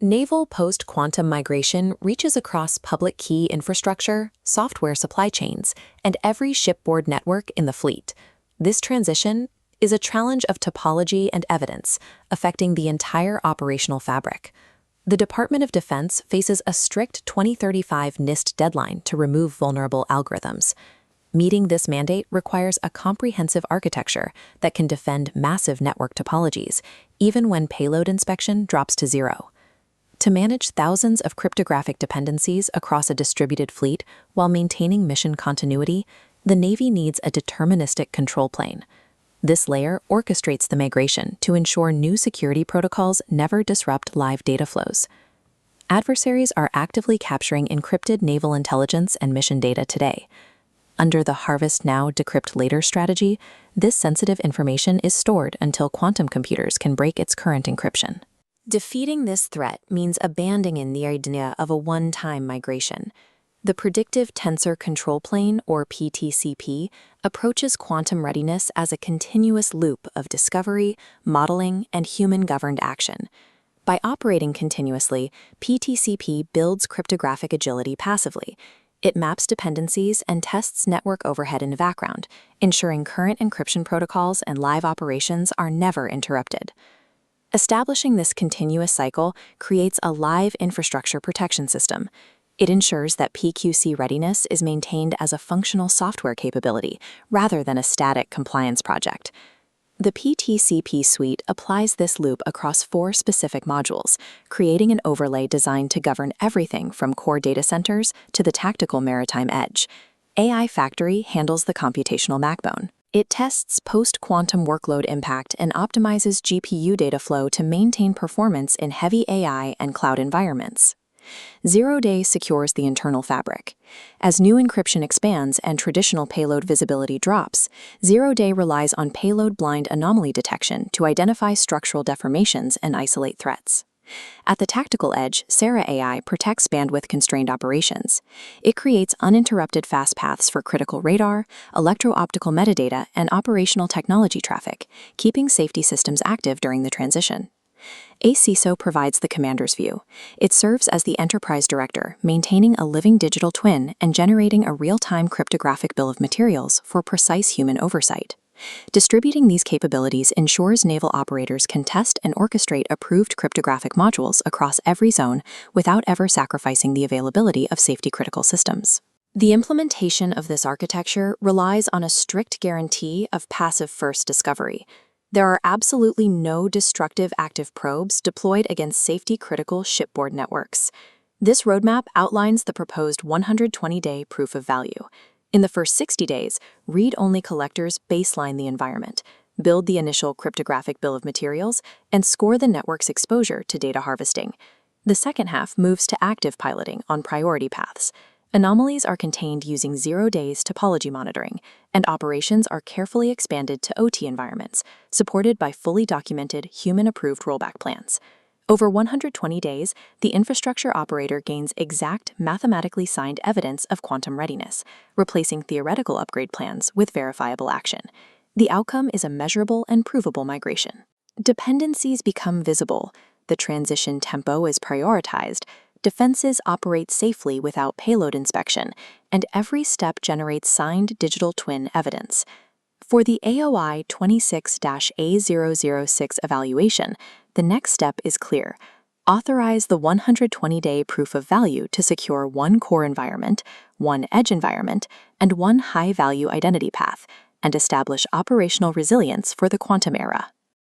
Naval post-quantum migration reaches across public key infrastructure, software supply chains, and every shipboard network in the fleet. This transition is a challenge of topology and evidence, affecting the entire operational fabric. The Department of Defense faces a strict 2035 NIST deadline to remove vulnerable algorithms. Meeting this mandate requires a comprehensive architecture that can defend massive network topologies, even when payload inspection drops to zero. To manage thousands of cryptographic dependencies across a distributed fleet while maintaining mission continuity, the Navy needs a deterministic control plane. This layer orchestrates the migration to ensure new security protocols never disrupt live data flows. Adversaries are actively capturing encrypted naval intelligence and mission data today. Under the Harvest Now, Decrypt Later strategy, this sensitive information is stored until quantum computers can break its current encryption. Defeating this threat means abandoning the idea of a one-time migration. The Predictive Tensor Control Plane, or PTCP, approaches quantum readiness as a continuous loop of discovery, modeling, and human-governed action. By operating continuously, PTCP builds cryptographic agility passively. It maps dependencies and tests network overhead in the background, ensuring current encryption protocols and live operations are never interrupted. Establishing this continuous cycle creates a live infrastructure protection system. It ensures that PQC readiness is maintained as a functional software capability rather than a static compliance project. The PTCP suite applies this loop across 4 specific modules, creating an overlay designed to govern everything from core data centers to the tactical maritime edge. AI Factory handles the computational backbone. It tests post-quantum workload impact and optimizes GPU data flow to maintain performance in heavy AI and cloud environments. Zero Day secures the internal fabric. As new encryption expands and traditional payload visibility drops, Zero Day relies on payload-blind anomaly detection to identify structural deformations and isolate threats. At the tactical edge, SARAHAI protects bandwidth-constrained operations. It creates uninterrupted fast paths for critical radar, electro-optical metadata, and operational technology traffic, keeping safety systems active during the transition. ACISO provides the commander's view. It serves as the enterprise director, maintaining a living digital twin and generating a real-time cryptographic bill of materials for precise human oversight. Distributing these capabilities ensures naval operators can test and orchestrate approved cryptographic modules across every zone without ever sacrificing the availability of safety-critical systems. The implementation of this architecture relies on a strict guarantee of passive first discovery. There are absolutely no destructive active probes deployed against safety-critical shipboard networks. This roadmap outlines the proposed 120-day proof of value. In the first 60 days, read-only collectors baseline the environment, build the initial cryptographic bill of materials, and score the network's exposure to data harvesting. The second half moves to active piloting on priority paths. Anomalies are contained using 0 days topology monitoring, and operations are carefully expanded to OT environments, supported by fully documented, human-approved rollback plans. Over 120 days, the infrastructure operator gains exact, mathematically signed evidence of quantum readiness, replacing theoretical upgrade plans with verifiable action. The outcome is a measurable and provable migration. Dependencies become visible, the transition tempo is prioritized, defenses operate safely without payload inspection, and every step generates signed digital twin evidence. For the AOI 26-A006 evaluation, the next step is clear. Authorize the 120-day proof of value to secure 1 core environment, 1 edge environment, and 1 high-value identity path, and establish operational resilience for the quantum era.